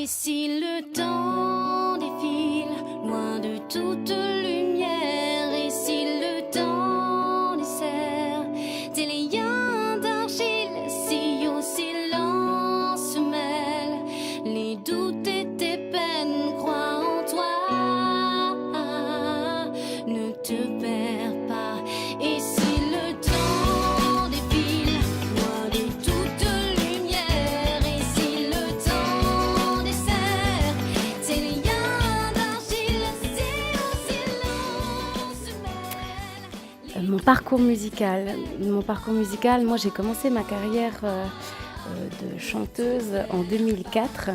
si le temps défile, loin de toute lumière, et si le temps dessert tes liens d'argile, si au silence se mêlent les doutes et tes peines, crois en toi, ne te perds pas. Et si le temps défile, loin de toute lumière, et si le temps dessert tes liens d'argile, si au silence se mêlent. Mon parcours musical, moi j'ai commencé ma carrière de chanteuse en 2004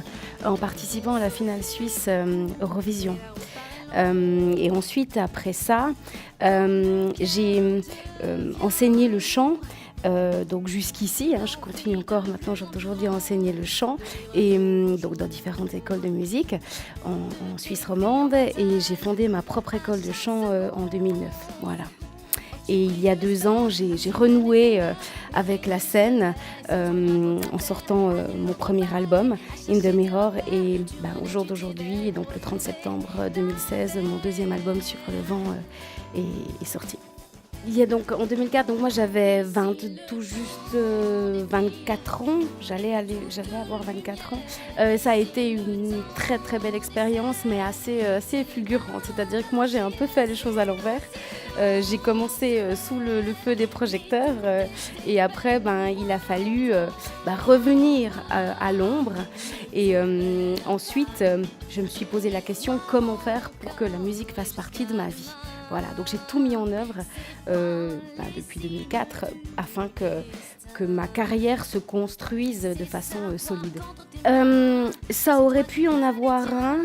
en participant à la finale suisse Eurovision. Et ensuite, après ça, j'ai enseigné le chant. Donc jusqu'ici, je continue encore maintenant aujourd'hui à enseigner le chant et donc dans différentes écoles de musique en Suisse romande, et j'ai fondé ma propre école de chant en 2009. Voilà. Et il y a 2 ans, j'ai renoué avec la scène en sortant mon premier album, In the Mirror. Et au jour d'aujourd'hui, donc le 30 septembre 2016, mon deuxième album, Sur le vent, est sorti. Il y a donc en 2004, donc moi j'avais tout juste 24 ans, j'allais avoir 24 ans. Ça a été une très très belle expérience, mais assez fulgurante. C'est-à-dire que moi j'ai un peu fait les choses à l'envers. J'ai commencé sous le feu des projecteurs et après il a fallu revenir à l'ombre. Et ensuite je me suis posé la question comment faire pour que la musique fasse partie de ma vie. Voilà, donc j'ai tout mis en œuvre depuis 2004 afin que ma carrière se construise de façon solide. Ça aurait pu en avoir un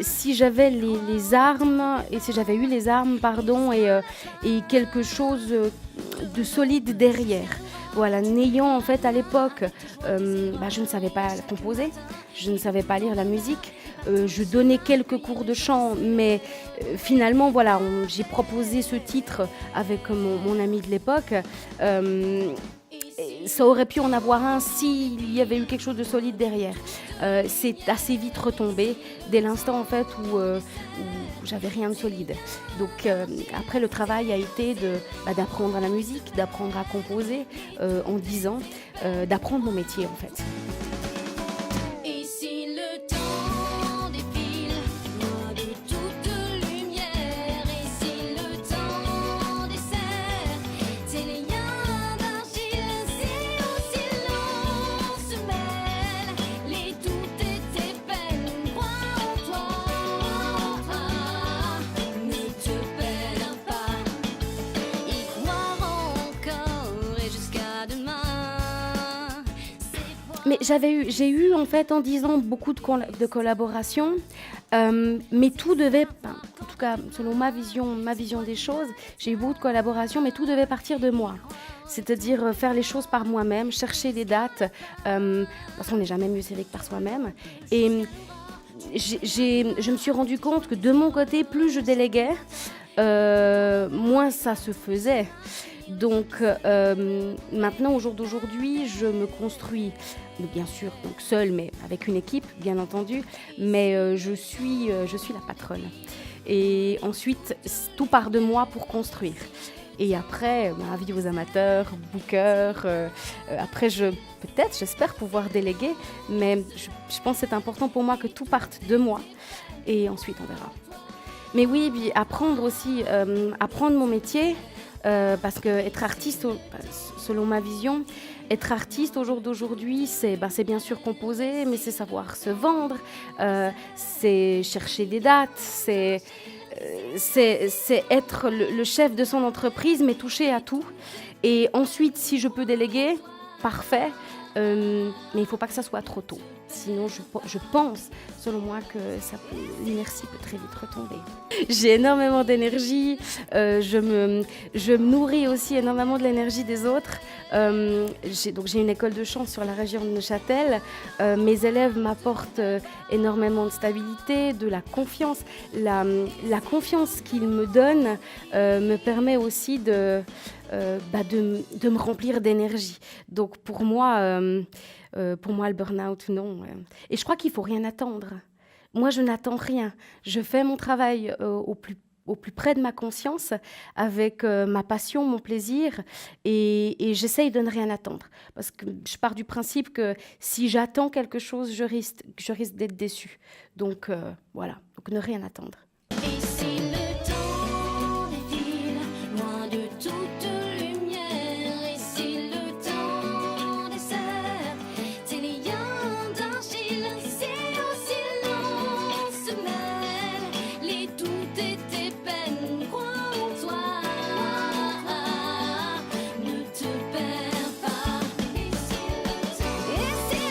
si j'avais les armes, et si j'avais eu les armes, et quelque chose de solide derrière. Voilà, n'ayant en fait à l'époque, je ne savais pas composer, je ne savais pas lire la musique, je donnais quelques cours de chant, mais finalement voilà, j'ai proposé ce titre avec mon ami de l'époque. Ça aurait pu en avoir un s'il y avait eu quelque chose de solide derrière. C'est assez vite retombé dès l'instant en fait où j'avais rien de solide. Donc après le travail a été d'apprendre la musique, d'apprendre à composer en 10 ans, d'apprendre mon métier en fait. Et si le temps défile, loin de toute lumière, et si le temps dessert tes liens d'argile, si au silence se mêlent les doutes et tes peines, crois en toi, ne te perds pas, y croire encore et jusqu'à demain. Mais j'ai eu en fait en 10 ans beaucoup de collaborations, mais tout devait, en tout cas selon ma vision des choses, j'ai eu beaucoup de collaborations, mais tout devait partir de moi. C'est-à-dire faire les choses par moi-même, chercher des dates, parce qu'on n'est jamais mieux servi que par soi-même. Et je me suis rendu compte que de mon côté, plus je déléguais, moins ça se faisait. Donc maintenant, au jour d'aujourd'hui, je me construis, bien sûr, donc seule, mais avec une équipe, bien entendu, mais je suis la patronne. Et ensuite, tout part de moi pour construire. Et après, avis aux amateurs, bookers, après j'espère pouvoir déléguer, mais je pense que c'est important pour moi que tout parte de moi, et ensuite on verra. Mais oui, puis apprendre mon métier, parce que être artiste, selon ma vision, être artiste au jour d'aujourd'hui, c'est bien sûr composer, mais c'est savoir se vendre, c'est chercher des dates, c'est être le chef de son entreprise, mais toucher à tout. Et ensuite, si je peux déléguer, parfait, mais il ne faut pas que ça soit trop tôt. Sinon, je pense, selon moi, que l'inertie peut très vite retomber. J'ai énormément d'énergie, je me nourris aussi énormément de l'énergie des autres. J'ai une école de chant sur la région de Neuchâtel. Mes élèves m'apportent énormément de stabilité, de la confiance. La confiance qu'ils me donnent me permet aussi de me remplir d'énergie. Donc pour moi, le burn-out, non. Et je crois qu'il ne faut rien attendre. Moi, je n'attends rien. Je fais mon travail au plus près de ma conscience, avec ma passion, mon plaisir, et j'essaye de ne rien attendre. Parce que je pars du principe que si j'attends quelque chose, je risque d'être déçue. Donc voilà, donc ne rien attendre. Et si le temps défile, loin de toute lumière, et si le temps dessert tes liens d'argile, si au silence se mêlent les doutes et tes peines, crois en toi, ne te perds pas. Et si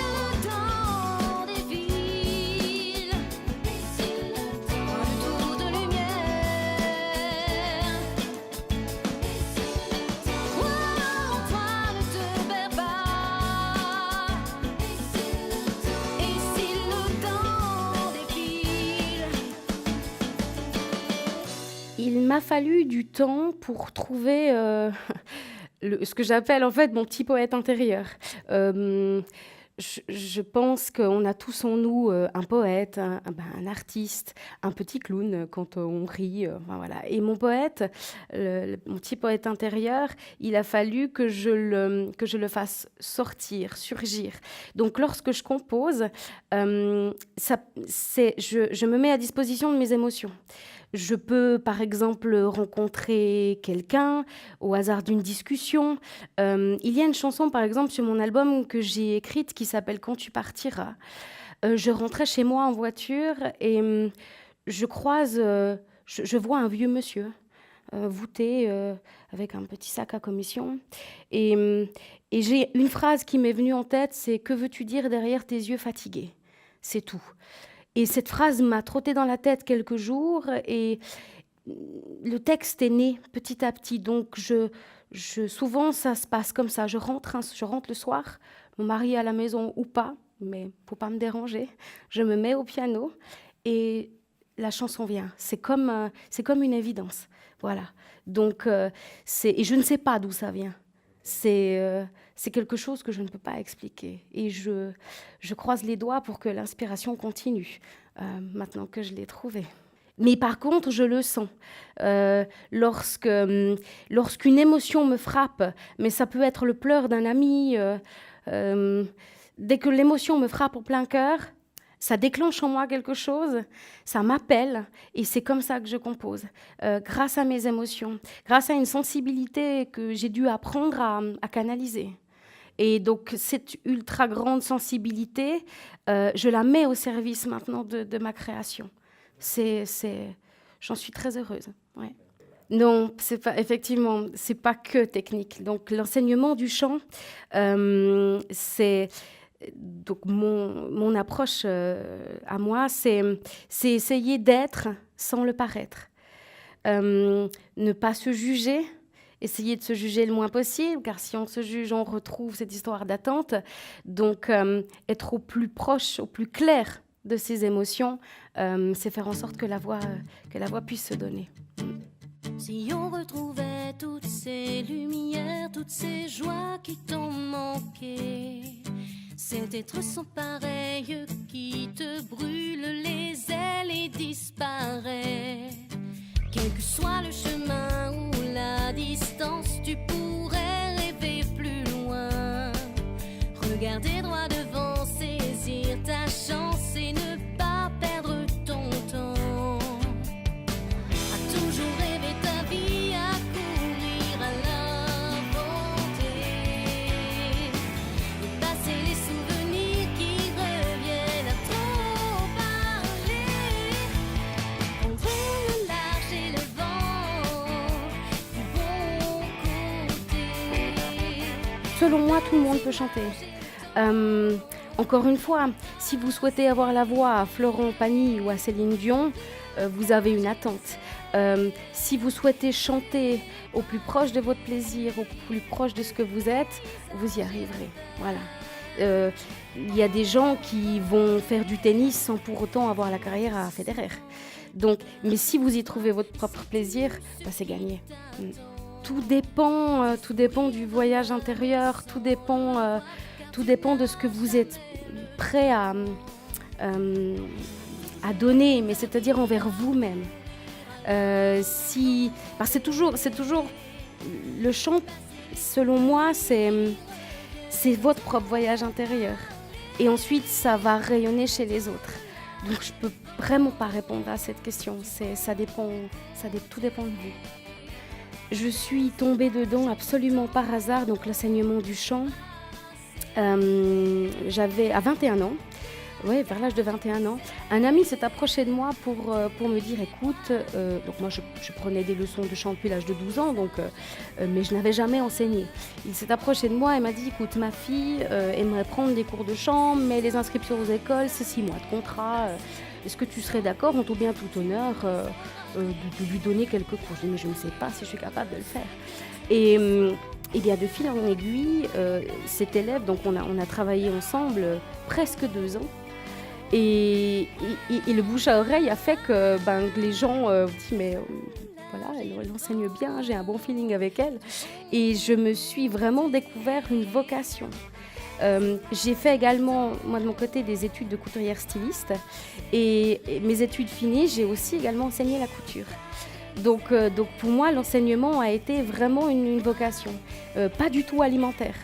le temps défile, et si le temps de lumière, crois en toi, ne te perds pas. Et si le temps défile. Il m'a fallu du temps pour trouver ce que j'appelle en fait mon petit poète intérieur. Je pense qu'on a tous en nous un poète, un artiste, un petit clown quand on rit. Enfin, voilà. Et mon poète, mon petit poète intérieur, il a fallu que je le fasse sortir, surgir. Donc lorsque je compose, je me mets à disposition de mes émotions. Je peux, par exemple, rencontrer quelqu'un au hasard d'une discussion. Il y a une chanson, par exemple, sur mon album que j'ai écrite qui s'appelle « Quand tu partiras ». Je rentrais chez moi en voiture et je vois un vieux monsieur voûté avec un petit sac à commission. Et j'ai une phrase qui m'est venue en tête, c'est « Que veux-tu dire derrière tes yeux fatigués ?» C'est tout. Et cette phrase m'a trotté dans la tête quelques jours et le texte est né petit à petit. Donc souvent, ça se passe comme ça. Je rentre le soir, mon mari est à la maison ou pas, mais il ne faut pas me déranger. Je me mets au piano et la chanson vient. C'est comme une évidence. Voilà. Donc, et je ne sais pas d'où ça vient. C'est quelque chose que je ne peux pas expliquer. Et je croise les doigts pour que l'inspiration continue, maintenant que je l'ai trouvée. Mais par contre, je le sens. Lorsqu'une émotion me frappe, mais ça peut être le pleur d'un ami, dès que l'émotion me frappe au plein cœur, ça déclenche en moi quelque chose, ça m'appelle, et c'est comme ça que je compose, grâce à mes émotions, grâce à une sensibilité que j'ai dû apprendre à canaliser. Et donc, cette ultra grande sensibilité, je la mets au service maintenant de ma création. J'en suis très heureuse. Ouais. Non, effectivement, c'est pas que technique. Donc, l'enseignement du chant, c'est... Donc mon approche à moi, c'est essayer d'être sans le paraître. Ne pas se juger, essayer de se juger le moins possible, car si on se juge, on retrouve cette histoire d'attente. Donc être au plus proche, au plus clair de ses émotions, c'est faire en sorte que la voix puisse se donner. Si on retrouvait toutes ces lumières, toutes ces joies qui t'ont manqué, cet être sans pareil qui te brûle les ailes et disparaît. Quel que soit le chemin ou la distance, tu pourrais rêver plus loin. Regarder droit devant, saisir ta chance et ne pas perdre ton temps. À toujours rêver ta vie, à courir, à l'inventer. Et passer les souvenirs qui reviennent à trop parler. Prendre le large et le vent du bon côté. Selon moi, tout le monde peut chanter. Encore une fois, si vous souhaitez avoir la voix à Florent Pagny ou à Céline Dion, vous avez une attente. Si vous souhaitez chanter au plus proche de votre plaisir, au plus proche de ce que vous êtes, vous y arriverez. Voilà. Il y a des gens qui vont faire du tennis sans pour autant avoir la carrière à Federer. Donc, mais si vous y trouvez votre propre plaisir, bah, c'est gagné. tout dépend du voyage intérieur, tout dépend de ce que vous êtes prêt à donner, mais c'est-à-dire envers vous-même. C'est toujours le chant, selon moi, c'est votre propre voyage intérieur. Et ensuite, ça va rayonner chez les autres. Donc, je peux vraiment pas répondre à cette question. Tout dépend de vous. Je suis tombée dedans absolument par hasard, donc l'enseignement du chant. J'avais à 21 ans. Oui, vers l'âge de 21 ans, un ami s'est approché de moi pour me dire, écoute, donc moi je prenais des leçons de chant depuis l'âge de 12 ans, mais je n'avais jamais enseigné. Il s'est approché de moi et m'a dit, écoute, ma fille aimerait prendre des cours de chant, mais les inscriptions aux écoles, c'est 6 mois de contrat. Est-ce que tu serais d'accord, en tout bien tout honneur, de lui donner quelques cours? Je dis, mais je ne sais pas si je suis capable de le faire. Et bien, de fil en aiguille, cet élève, donc on a travaillé ensemble presque 2 ans. Et le bouche à oreille a fait que les gens disent mais voilà, elle enseigne bien, j'ai un bon feeling avec elle. Et je me suis vraiment découvert une vocation. J'ai fait également, moi de mon côté, des études de couturière styliste. Et mes études finies, j'ai aussi également enseigné la couture. Donc pour moi, l'enseignement a été vraiment une vocation, pas du tout alimentaire.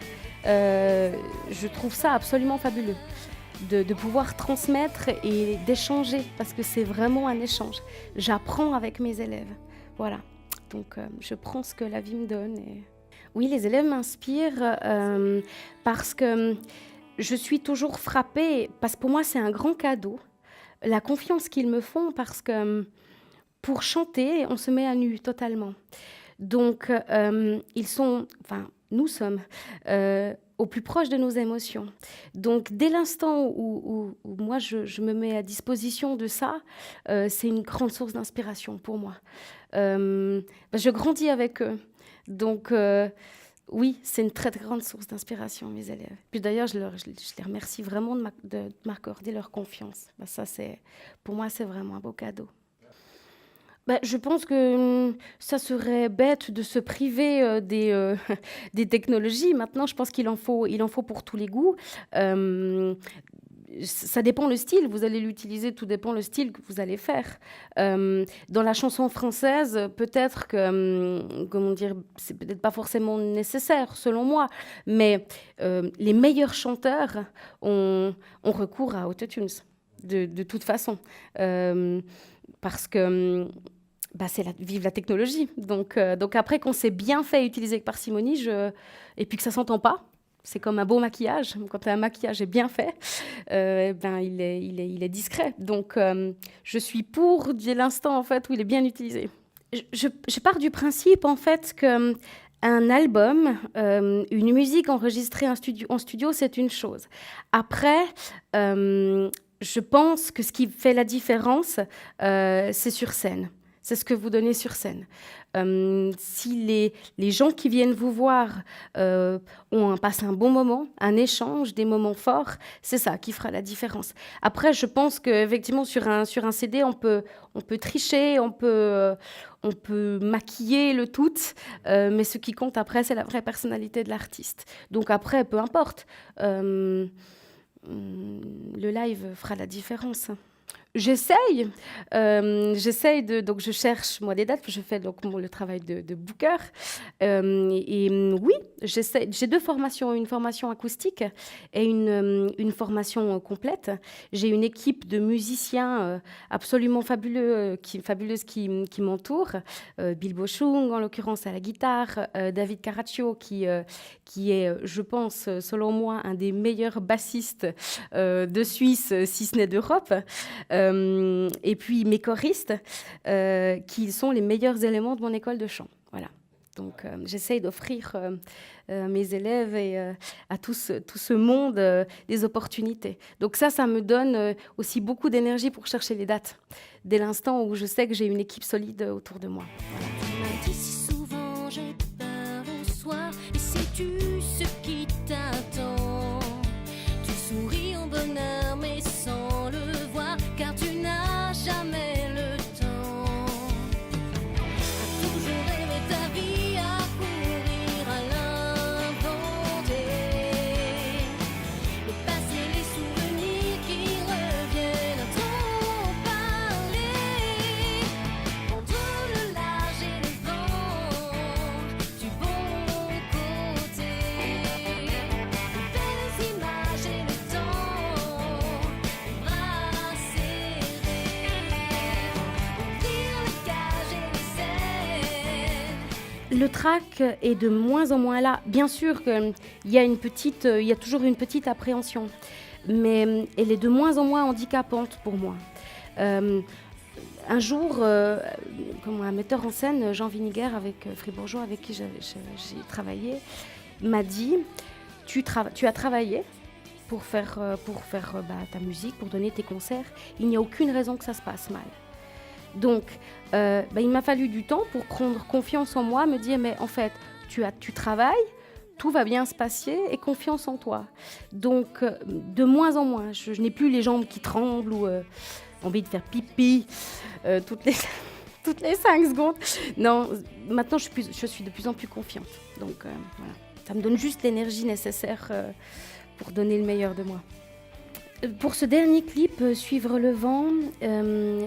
Je trouve ça absolument fabuleux. De pouvoir transmettre et d'échanger, parce que c'est vraiment un échange. J'apprends avec mes élèves. Voilà. Donc, je prends ce que la vie me donne. Oui, les élèves m'inspirent parce que je suis toujours frappée, parce que pour moi, c'est un grand cadeau, la confiance qu'ils me font, parce que pour chanter, on se met à nu totalement. Donc, nous sommes au plus proche de nos émotions. Donc, dès l'instant où moi, je me mets à disposition de ça, c'est une grande source d'inspiration pour moi. Je grandis avec eux. Donc, oui, c'est une très, très grande source d'inspiration, mes élèves. Puis d'ailleurs, je les remercie vraiment de m'accorder leur confiance. Pour moi, c'est vraiment un beau cadeau. Je pense que ça serait bête de se priver des technologies. Maintenant, je pense qu'il en faut pour tous les goûts. Ça dépend le style, vous allez l'utiliser, tout dépend le style que vous allez faire. Dans la chanson française, peut-être que, c'est peut-être pas forcément nécessaire, selon moi, mais les meilleurs chanteurs ont recours à autotunes, de toute façon. Parce que vive la technologie. Donc après, quand c'est bien fait et utilisé avec parcimonie, et puis que ça ne s'entend pas, c'est comme un beau maquillage. Quand un maquillage est bien fait, il est discret. Donc je suis pour dès l'instant en fait, où il est bien utilisé. Je pars du principe en fait que un album, une musique enregistrée en studio, c'est une chose. Après, je pense que ce qui fait la différence, c'est sur scène. C'est ce que vous donnez sur scène. Si les gens qui viennent vous voir passent un bon moment, un échange, des moments forts, c'est ça qui fera la différence. Après, je pense qu'effectivement, sur un CD, on peut tricher, on peut maquiller le tout, mais ce qui compte après, c'est la vraie personnalité de l'artiste. Donc après, peu importe. Le live fera la différence. J'essaye, donc je cherche moi des dates, je fais donc le travail de booker. Oui, j'essaie. J'ai 2 formations, une formation acoustique et une formation complète. J'ai une équipe de musiciens absolument fabuleuse qui m'entoure. Bill Bochung, en l'occurrence à la guitare, David Caraccio qui est, je pense, selon moi, un des meilleurs bassistes de Suisse, si ce n'est d'Europe. Et puis mes choristes, qui sont les meilleurs éléments de mon école de chant. Voilà. Donc j'essaye d'offrir à mes élèves et à tout ce monde des opportunités. Donc ça me donne aussi beaucoup d'énergie pour chercher les dates, dès l'instant où je sais que j'ai une équipe solide autour de moi. Voilà. Tu m'as dit si souvent j'ai peur au soir, et sais-tu ce qui t'attend? Tu souris en bonheur mais sans le voir, car tu n'as jamais le temps. À toujours aimer ta vie, à Le trac est de moins en moins là. Bien sûr qu'il y a toujours une petite appréhension, mais elle est de moins en moins handicapante pour moi. Un jour, un metteur en scène, Jean Winiger, avec Fribourgeois, avec qui j'ai travaillé, m'a dit tu as travaillé pour faire ta musique, pour donner tes concerts. Il n'y a aucune raison que ça se passe mal. Donc, il m'a fallu du temps pour prendre confiance en moi, me dire mais en fait, tu travailles, tout va bien se passer et confiance en toi. Donc, de moins en moins, je n'ai plus les jambes qui tremblent ou envie de faire pipi toutes les 5 secondes. Non, maintenant je suis de plus en plus confiante. Donc voilà, ça me donne juste l'énergie nécessaire pour donner le meilleur de moi. Pour ce dernier clip, Suivre le vent,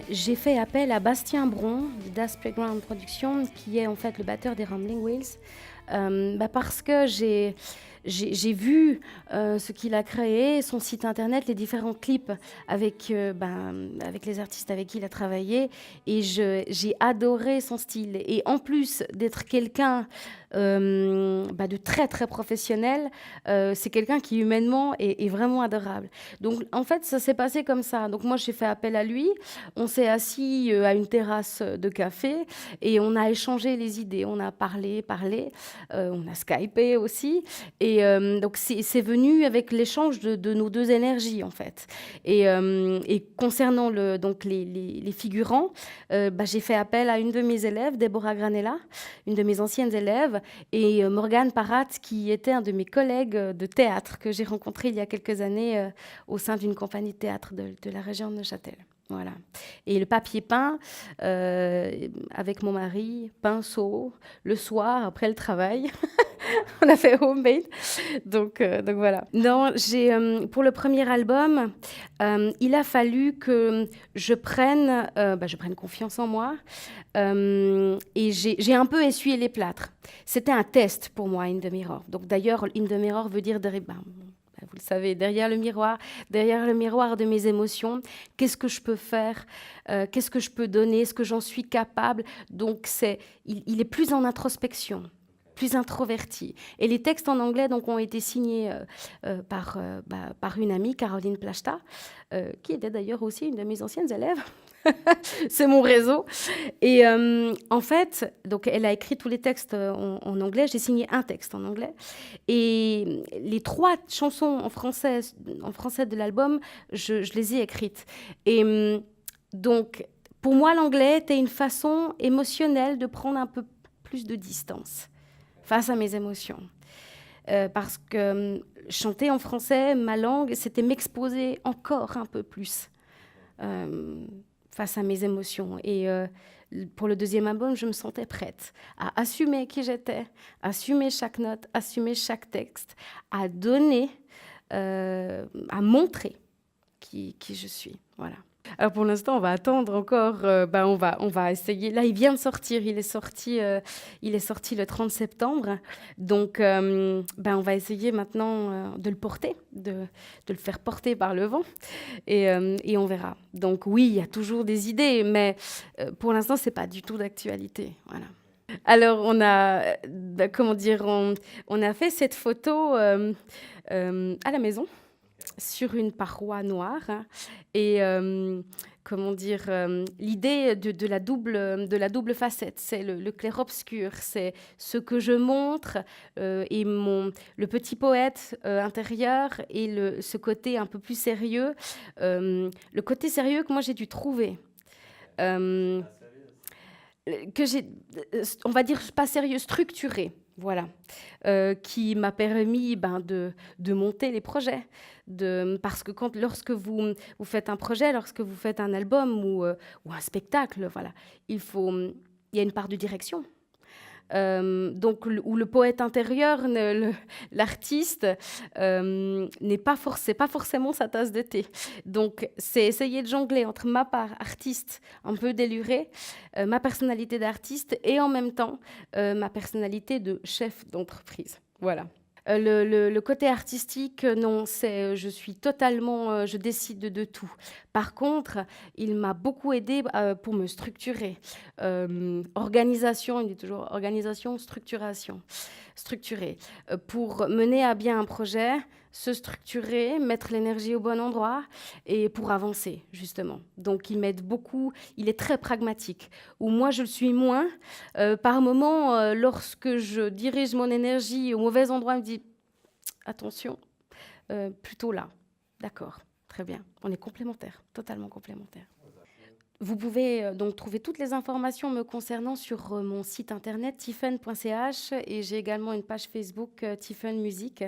j'ai fait appel à Bastien Bron, de Das Playground Productions, qui est en fait le batteur des Rumbling Wheels, parce que j'ai vu ce qu'il a créé, son site internet, les différents clips avec les artistes avec qui il a travaillé, et j'ai adoré son style. Et en plus d'être quelqu'un de très très professionnel, c'est quelqu'un qui humainement est vraiment adorable. Donc en fait ça s'est passé comme ça. Donc moi j'ai fait appel à lui, on s'est assis à une terrasse de café et on a échangé les idées, on a parlé, on a skypé aussi, et donc c'est venu avec l'échange de nos deux énergies en fait. Et concernant les figurants, j'ai fait appel à une de mes élèves, Deborah Granella, une de mes anciennes élèves, et Morgane Parat, qui était un de mes collègues de théâtre que j'ai rencontré il y a quelques années au sein d'une compagnie de théâtre de la région de Neuchâtel. Voilà. Et le papier peint, avec mon mari, pinceau, le soir, après le travail. On a fait homemade. Donc voilà. Non, pour le premier album, il a fallu que je prenne confiance en moi. Et j'ai un peu essuyé les plâtres. C'était un test pour moi, In the Mirror. Donc d'ailleurs, In the Mirror veut dire vous le savez, derrière le miroir de mes émotions, qu'est-ce que je peux faire, qu'est-ce que je peux donner, est-ce que j'en suis capable. Donc il est plus en introspection, plus introverti. Et les textes en anglais donc, ont été signés par une amie, Caroline Plachta, qui était d'ailleurs aussi une de mes anciennes élèves. C'est mon réseau. Et en fait, donc, elle a écrit tous les textes en anglais. J'ai signé un texte en anglais. Et les 3 chansons en français de l'album, je les ai écrites. Et donc, pour moi, l'anglais était une façon émotionnelle de prendre un peu plus de distance face à mes émotions. Parce que chanter en français, ma langue, c'était m'exposer encore un peu plus face à mes émotions. Et pour le deuxième album, je me sentais prête à assumer qui j'étais, assumer chaque note, assumer chaque texte, à donner, à montrer qui je suis. Voilà. Alors pour l'instant, on va attendre encore. On va essayer. Là, il vient de sortir. Il est sorti le 30 septembre. Donc, on va essayer maintenant de le porter, de le faire porter par le vent, et on verra. Donc oui, il y a toujours des idées, mais pour l'instant, c'est pas du tout d'actualité. Voilà. Alors on a, on a fait cette photo à la maison, sur une paroi noire, et l'idée de la double facette, c'est le clair-obscur, c'est ce que je montre et le petit poète intérieur, et ce côté un peu plus sérieux, le côté sérieux que moi j'ai dû trouver. Que j'ai, on va dire, pas sérieux, structuré, voilà, qui m'a permis de monter les projets. Parce que lorsque vous faites un projet, lorsque vous faites un album ou un spectacle, voilà, il y a une part de direction. Donc, où le poète intérieur, l'artiste, n'est pas forcément sa tasse de thé. Donc, c'est essayer de jongler entre ma part artiste un peu délurée, ma personnalité d'artiste, et en même temps ma personnalité de chef d'entreprise. Voilà. Le côté artistique, non, je suis totalement, je décide de tout. Par contre, il m'a beaucoup aidé pour me structurer. Organisation, il dit toujours organisation, structuration, structurer. Pour mener à bien un projet, se structurer, mettre l'énergie au bon endroit et pour avancer, justement. Donc, il m'aide beaucoup, il est très pragmatique. Où moi, je le suis moins. Par moment, lorsque je dirige mon énergie au mauvais endroit, il me dit attention, plutôt là. D'accord, très bien. On est complémentaires, totalement complémentaires. Vous pouvez donc trouver toutes les informations me concernant sur mon site internet tiffen.ch et j'ai également une page Facebook Tiffen Musique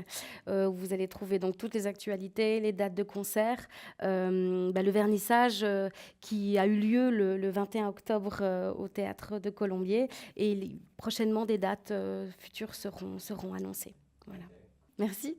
où vous allez trouver donc toutes les actualités, les dates de concert, le vernissage qui a eu lieu le 21 octobre au Théâtre de Colombier et prochainement des dates futures seront annoncées. Voilà. Merci.